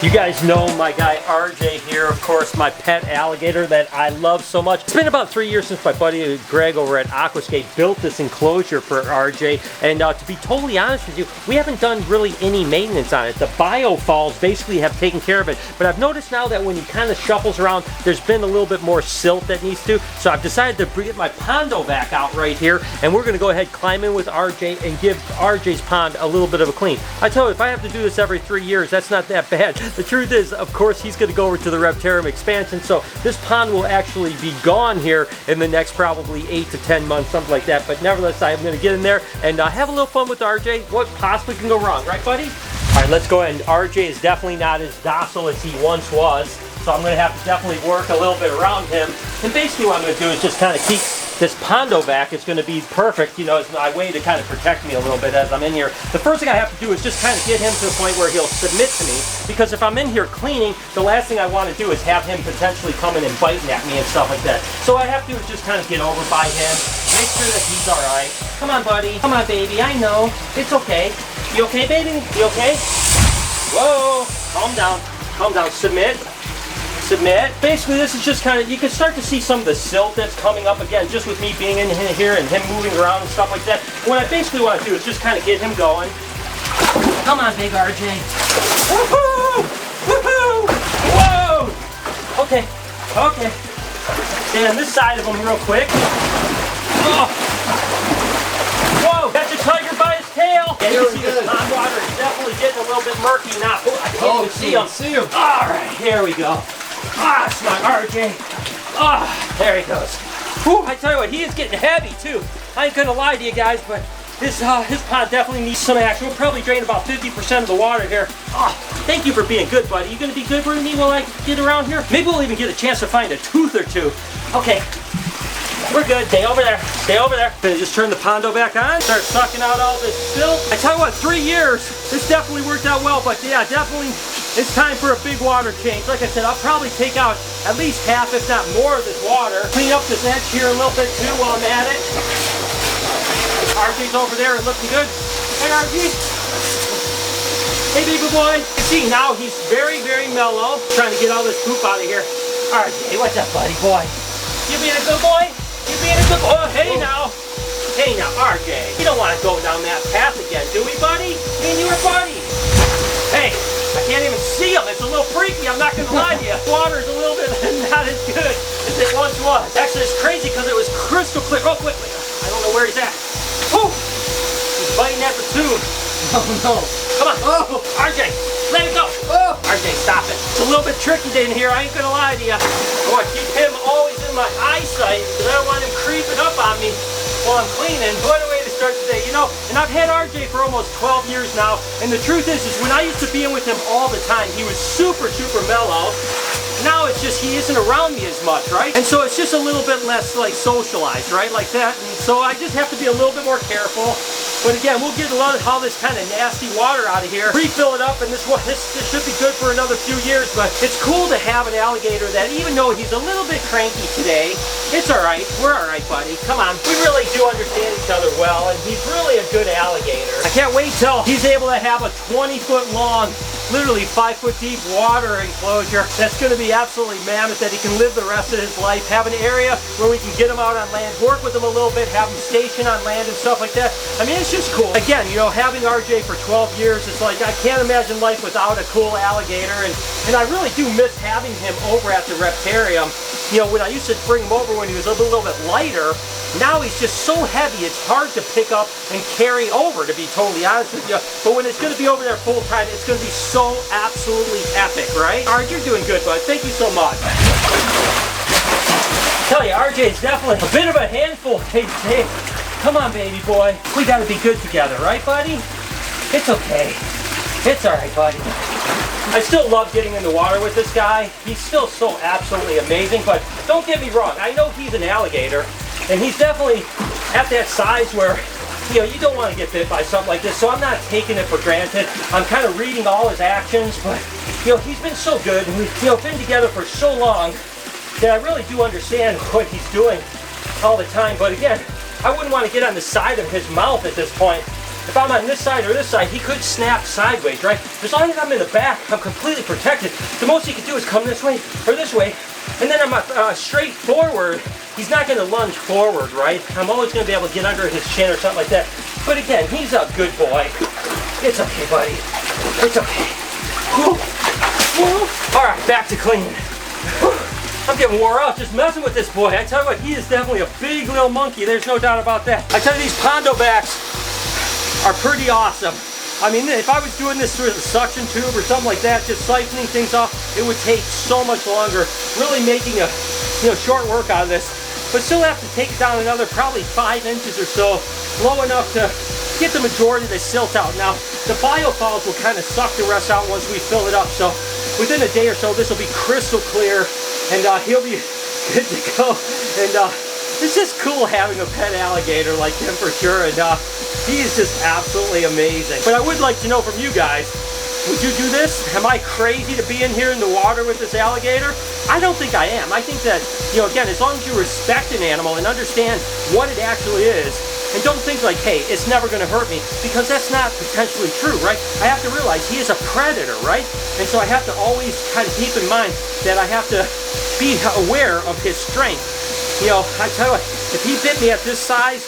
You guys know my guy RJ here, of course, my pet alligator that I love so much. It's been about 3 years since my buddy Greg over at Aquascape built this enclosure for RJ, and to be totally honest with you, we haven't done really any maintenance on it. The biofalls basically have taken care of it, but I've noticed now that when he kind of shuffles around, there's been a little bit more silt that needs to, so I've decided to get my pondo vac out right here, and we're going to go ahead, climb in with RJ, and give RJ's pond a little bit of a clean. I tell you, if I have to do this every 3 years, that's not that bad. The truth is, of course, he's going to go over to the Reptarium expansion, so this pond will actually be gone here in the next probably 8 to 10 months, something like that. But nevertheless, I'm going to get in there and have a little fun with RJ. What possibly can go wrong, right, buddy? All right, let's go ahead. RJ is definitely not as docile as he once was, so I'm going to have to definitely work a little bit around him. And basically what I'm going to do is just kind of keep this pondo vac. Is going to be perfect, you know, as my way to kind of protect me a little bit as I'm in here. The first thing I have to do is just kind of get him to the point where he'll submit to me, because if I'm in here cleaning, the last thing I want to do is have him potentially coming and biting at me and stuff like that. So what I have to do is just kind of get over by him, make sure that he's all right. Come on, buddy. Come on, baby. I know. It's okay. You okay, baby? You okay? Whoa. Calm down. Calm down. Submit. Submit. Basically, this is just kind of, you can start to see some of the silt that's coming up again, just with me being in here and him moving around and stuff like that. What I basically want to do is just kind of get him going. Come on, big RJ. Woohoo! Woohoo! Whoa! Okay. Okay. And this side of him real quick. Oh. Whoa! Got the tiger by his tail. Yeah, you can see the pond water is definitely getting a little bit murky now. Oh, I can't even see him. See him. All right, here we go. Ah, it's my RJ. Ah, there he goes. Whew, I tell you what, he is getting heavy too. I ain't gonna lie to you guys, but his pond definitely needs some action. We'll probably drain about 50% of the water here. Ah, thank you for being good, buddy. You gonna be good for me while I get around here? Maybe we'll even get a chance to find a tooth or two. Okay. We're good. Stay over there. Stay over there. Gonna just turn the pondo back on. Start sucking out all this silt. I tell you what, 3 years. This definitely worked out well, but yeah, definitely it's time for a big water change. Like I said, I'll probably take out at least half, if not more, of this water. Clean up this edge here a little bit too while I'm at it. RJ's over there and looking good. Hey, RJ. Hey, baby boy. You see, now he's very, very mellow. Trying to get all this poop out of here. RJ, what's up, buddy boy? You being a good boy? You being a good boy? Oh, hey now. Hey now, RJ. You don't want to go down that path again, do we, buddy? Me and you are buddies. Hey, I can't even see him. It's a little freaky, I'm not going to lie to you. Water is a little bit not as good as it once was. Actually, it's crazy because it was crystal clear. Oh, quickly. I don't know where he's at. Whew. He's biting at the tube. Oh, no. Come on. Oh. RJ, let it go. Oh. RJ, stop it. It's a little bit tricky in here. I ain't going to lie to you. I want to keep him always in my eyesight because I don't want him creeping up on me while I'm cleaning. What a way to start the day, you know. And I've had RJ for almost 12 years now, and the truth is when I used to be in with him all the time, he was super, super mellow. Now it's just he isn't around me as much, right? And so it's just a little bit less like socialized, right? Like that. And so I just have to be a little bit more careful. But again, we'll get a lot of all this kind of nasty water out of here, refill it up, and this should be good for another few years. But it's cool to have an alligator that, even though he's a little bit cranky today, it's all right. We're all right, buddy. Come on. We really do understand each other well, and he's really a good alligator. I can't wait till he's able to have a 20-foot long, literally 5-foot deep water enclosure. That's going to be absolutely mammoth, that he can live the rest of his life, have an area where we can get him out on land, work with him a little bit, have him stationed on land and stuff like that. I mean, it's just cool. Again, you know, having RJ for 12 years, it's like I can't imagine life without a cool alligator, and I really do miss having him over at the Reptarium. You know, when I used to bring him over when he was a little bit lighter, now he's just so heavy, it's hard to pick up and carry over, to be totally honest with you. But when it's going to be over there full time, it's going to be so absolutely epic, right? Alright, you're doing good, bud. Thank you so much. Tell you, RJ is definitely a bit of a handful. Hey, come on, baby boy. We got to be good together, right, buddy? It's okay. It's alright, buddy. I still love getting in the water with this guy. He's still so absolutely amazing, but don't get me wrong. I know he's an alligator, and he's definitely at that size where, you know, you don't want to get bit by something like this, so I'm not taking it for granted. I'm kind of reading all his actions, but, you know, he's been so good, and we've, you know, been together for so long that I really do understand what he's doing all the time. But again, I wouldn't want to get on the side of his mouth at this point. if I'm on this side or this side, he could snap sideways, right? As long as I'm in the back, I'm completely protected. The most he can do is come this way or this way, and then I'm straight forward. He's not going to lunge forward, right? I'm always going to be able to get under his chin or something like that. But again, he's a good boy. It's okay, buddy. It's okay. Whew. Whew. All right, back to cleaning. Whew. I'm getting wore out just messing with this boy. I tell you what, he is definitely a big little monkey. There's no doubt about that. I tell you, these Pondo backs are pretty awesome. I mean, if I was doing this through the suction tube or something like that, just siphoning things off, it would take so much longer. Really making a short work out of this. But still have to take down another probably 5 inches or so, low enough to get the majority of the silt out. Now, the biofouls will kind of suck the rest out once we fill it up. So within a day or so, this will be crystal clear, and he'll be good to go. And it's just cool having a pet alligator like him for sure. And he is just absolutely amazing. But I would like to know from you guys, would you do this? Am I crazy to be in here in the water with this alligator? I don't think I am. I think that, again, as long as you respect an animal and understand what it actually is, and don't think like, hey, it's never going to hurt me, because that's not potentially true, right? I have to realize he is a predator, right? And so I have to always kind of keep in mind that I have to be aware of his strength. I tell you what, if he bit me at this size,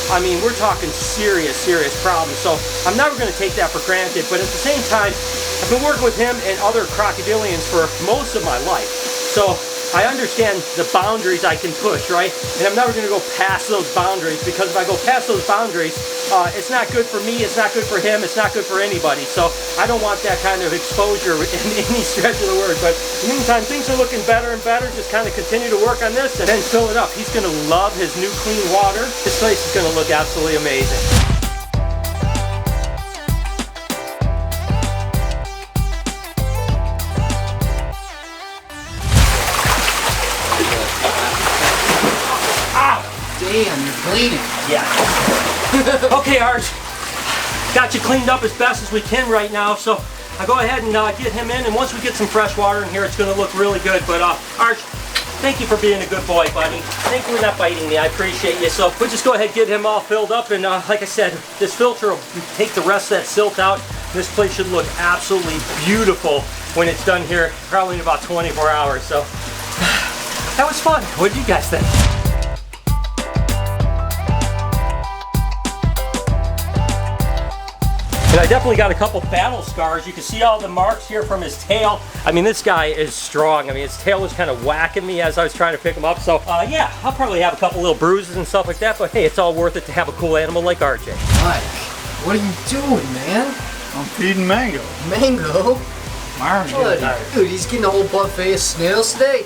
I mean, we're talking serious problems. So I'm never going to take that for granted. But at the same time, I've been working with him and other crocodilians for most of my life. So I understand the boundaries I can push, right? And I'm never going to go past those boundaries, because if I go past those boundaries, it's not good for me, it's not good for him, it's not good for anybody. So I don't want that kind of exposure in any stretch of the word. But in the meantime, things are looking better and better. Just kind of continue to work on this and then fill it up. He's going to love his new clean water. This place is going to look absolutely amazing. Damn, you're cleaning. Yeah. Okay, Arch. Got you cleaned up as best as we can right now, so I go ahead and get him in, and once we get some fresh water in here, it's going to look really good. But Arch, thank you for being a good boy, buddy. Thank you for not biting me. I appreciate you. So we'll just go ahead and get him all filled up, and like I said, this filter will take the rest of that silt out. This place should look absolutely beautiful when it's done here, probably in about 24 hours. So that was fun. What did you guys think? And I definitely got a couple battle scars. You can see all the marks here from his tail. I mean, this guy is strong. I mean, his tail was kind of whacking me as I was trying to pick him up. So yeah, I'll probably have a couple little bruises and stuff like that. But hey, it's all worth it to have a cool animal like RJ. Mike, what are you doing, man? I'm feeding Mango. Mango? What? Dude, he's getting a whole buffet of snails today.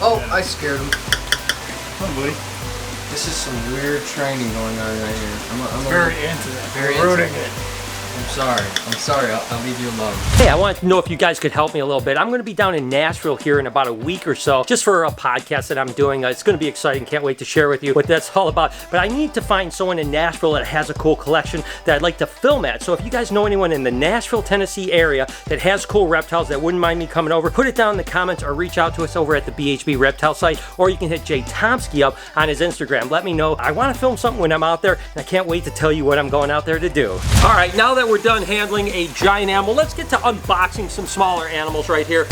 Oh, yeah. I scared him. Come on, buddy. This is some weird training going on right here. I'm very into that. Very rooting into it. I'm sorry, I'll leave you alone. Hey, I wanted to know if you guys could help me a little bit. I'm going to be down in Nashville here in about a week or so, just for a podcast that I'm doing. It's going to be exciting. Can't wait to share with you what that's all about. But I need to find someone in Nashville that has a cool collection that I'd like to film at. So if you guys know anyone in the Nashville, Tennessee area that has cool reptiles that wouldn't mind me coming over, put it down in the comments or reach out to us over at the BHB Reptile site, or you can hit Jay Tomsky up on his Instagram. Let me know. I want to film something when I'm out there, and I can't wait to tell you what I'm going out there to do. All right, now that we're done handling a giant animal, let's get to unboxing some smaller animals right here.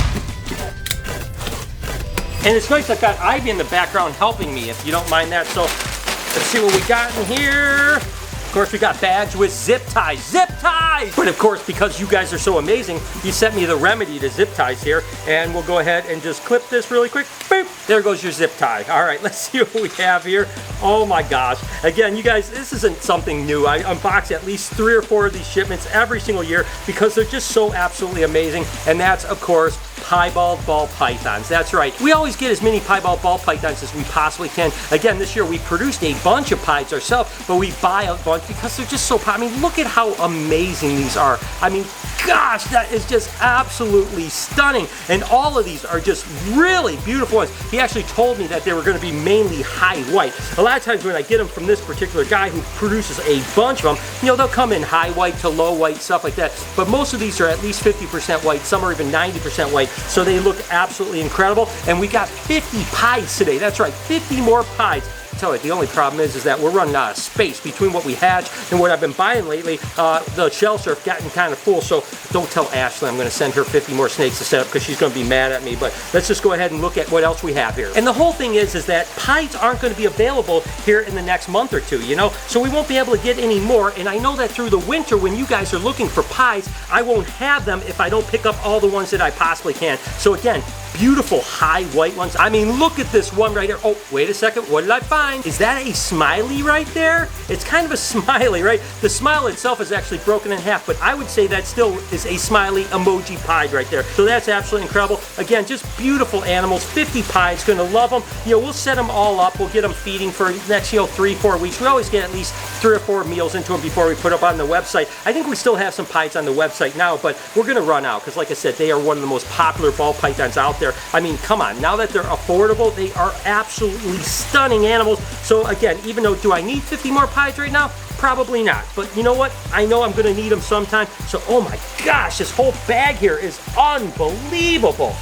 And it's nice I've got Ivy in the background helping me, if you don't mind that. So let's see what we got in here. Of course, we got bags with zip ties. Zip ties! But of course, because you guys are so amazing, you sent me the remedy to zip ties here. And we'll go ahead and just clip this really quick. Boop! There goes your zip tie. All right, let's see what we have here. Oh my gosh. Again, you guys, this isn't something new. I unbox at least 3 or 4 of these shipments every single year because they're just so absolutely amazing. And that's, of course, piebald ball pythons. That's right. We always get as many piebald ball pythons as we possibly can. Again, this year we produced a bunch of pies ourselves, but we buy a bunch because they're just so I mean, look at how amazing these are. I mean, gosh, that is just absolutely stunning. And all of these are just really beautiful ones. He actually told me that they were going to be mainly high white. A lot of times when I get them from this particular guy who produces a bunch of them, you know, they'll come in high white to low white, stuff like that. But most of these are at least 50% white. Some are even 90% white. So they look absolutely incredible. And we got 50 pies today. That's right, 50 more pies. Tell you, the only problem is that we're running out of space between what we hatch and what I've been buying lately. The shelves are getting kind of full, so don't tell Ashley I'm going to send her 50 more snakes to set up because she's going to be mad at me. But let's just go ahead and look at what else we have here. And the whole thing is that pies aren't going to be available here in the next month or two, you know, so we won't be able to get any more. And I know that through the winter, when you guys are looking for pies, I won't have them if I don't pick up all the ones that I possibly can. So again, beautiful high white ones. I mean, look at this one right here. Oh, wait a second. What did I find? Is that a smiley right there? It's kind of a smiley, right? The smile itself is actually broken in half, but I would say that still is a smiley emoji pied right there. So that's absolutely incredible. Again, just beautiful animals. 50 pies. Gonna love them. You know, we'll set them all up. We'll get them feeding for the next, 3-4 weeks. We always get at least 3 or 4 meals into them before we put up on the website. I think we still have some pies on the website now, but we're gonna run out because, like I said, they are one of the most popular ball pythons out there. I mean, come on, now that they're affordable, they are absolutely stunning animals. So again, even though, do I need 50 more pies right now? Probably not, but you know what? I know I'm gonna need them sometime. So, oh my gosh, this whole bag here is unbelievable.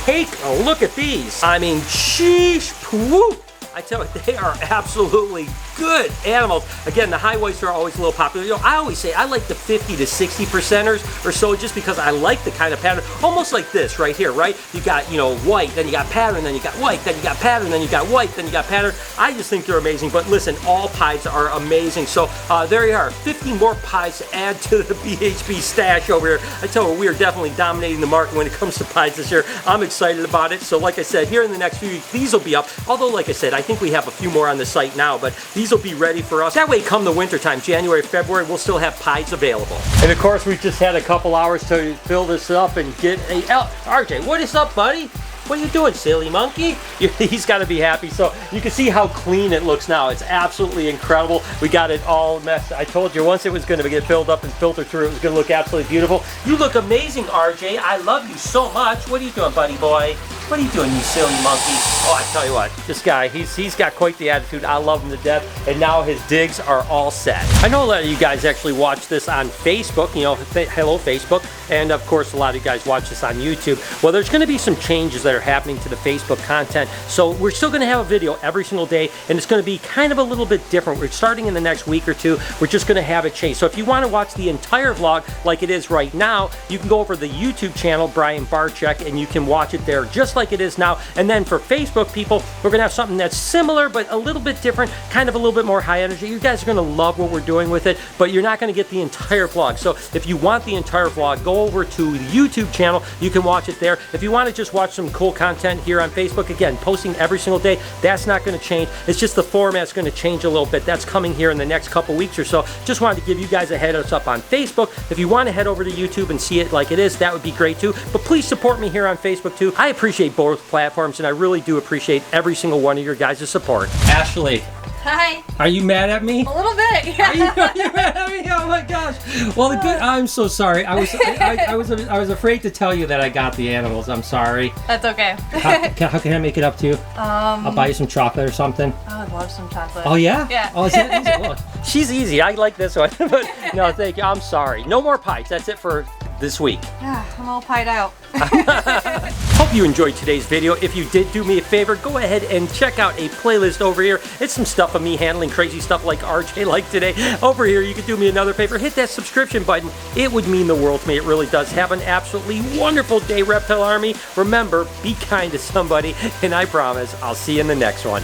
Take a look at these. I mean, sheesh, whoop. I tell you, they are absolutely good animals. Again, the high whites are always a little popular. You know, I always say I like the 50 to 60%ers or so, just because I like the kind of pattern, almost like this right here, right? You got, white, then you got pattern, then you got white, then you got pattern, then you got white, then you got pattern. I just think they're amazing. But listen, all pies are amazing. So there you are, 50 more pies to add to the BHB stash over here. I tell you, we are definitely dominating the market when it comes to pies this year. I'm excited about it. So like I said, here in the next few weeks, these will be up. Although, like I said, I think we have a few more on the site now, but these will be ready for us. That way, come the winter time, January, February, we'll still have pies available. And of course, we just had a couple hours to fill this up and get a... RJ, what is up, buddy? What are you doing, silly monkey? He's got to be happy. So you can see how clean it looks now. It's absolutely incredible. We got it all messed. I told you once it was going to get filled up and filtered through, it was going to look absolutely beautiful. You look amazing, RJ. I love you so much. What are you doing, buddy boy? What are you doing, you silly monkey? Oh, I tell you what, this guy, he's got quite the attitude. I love him to death, and now his digs are all set. I know a lot of you guys actually watch this on Facebook, hello Facebook, and of course a lot of you guys watch this on YouTube. Well, there's going to be some changes that are happening to the Facebook content, so we're still going to have a video every single day, and it's going to be kind of a little bit different. We're starting in the next week or two. We're just going to have it change. So if you want to watch the entire vlog like it is right now, you can go over to the YouTube channel, Brian Barczyk, and you can watch it there just like it is now. And then for Facebook people, we're gonna have something that's similar but a little bit different, kind of a little bit more high energy. You guys are gonna love what we're doing with it, but you're not gonna get the entire vlog. So if you want the entire vlog, go over to the YouTube channel. You can watch it there. If you want to just watch some cool content here on Facebook, again, posting every single day, that's not gonna change. It's just the format's gonna change a little bit. That's coming here in the next couple weeks or so. Just wanted to give you guys a heads up on Facebook. If you want to head over to YouTube and see it like it is, that would be great too. But please support me here on Facebook too. I appreciate both platforms, and I really do appreciate every single one of your guys' support. Ashley. Hi. Are you mad at me? A little bit. Yeah. Are you mad at me? Oh my gosh. Well, I'm so sorry. I was afraid to tell you that I got the animals. I'm sorry. That's okay. How can I make it up to you? I'll buy you some chocolate or something. I would love some chocolate. Oh yeah? Yeah. Oh, is that easy? Well, she's easy. I like this one. But no, thank you. I'm sorry. No more pies. That's it for this week. Yeah, I'm all pied out. Hope you enjoyed today's video. If you did, do me a favor, go ahead and check out a playlist over here. It's some stuff of me handling crazy stuff like RJ like today. Over here, you could do me another favor. Hit that subscription button. It would mean the world to me. It really does. Have an absolutely wonderful day, Reptile Army. Remember, be kind to somebody, and I promise I'll see you in the next one.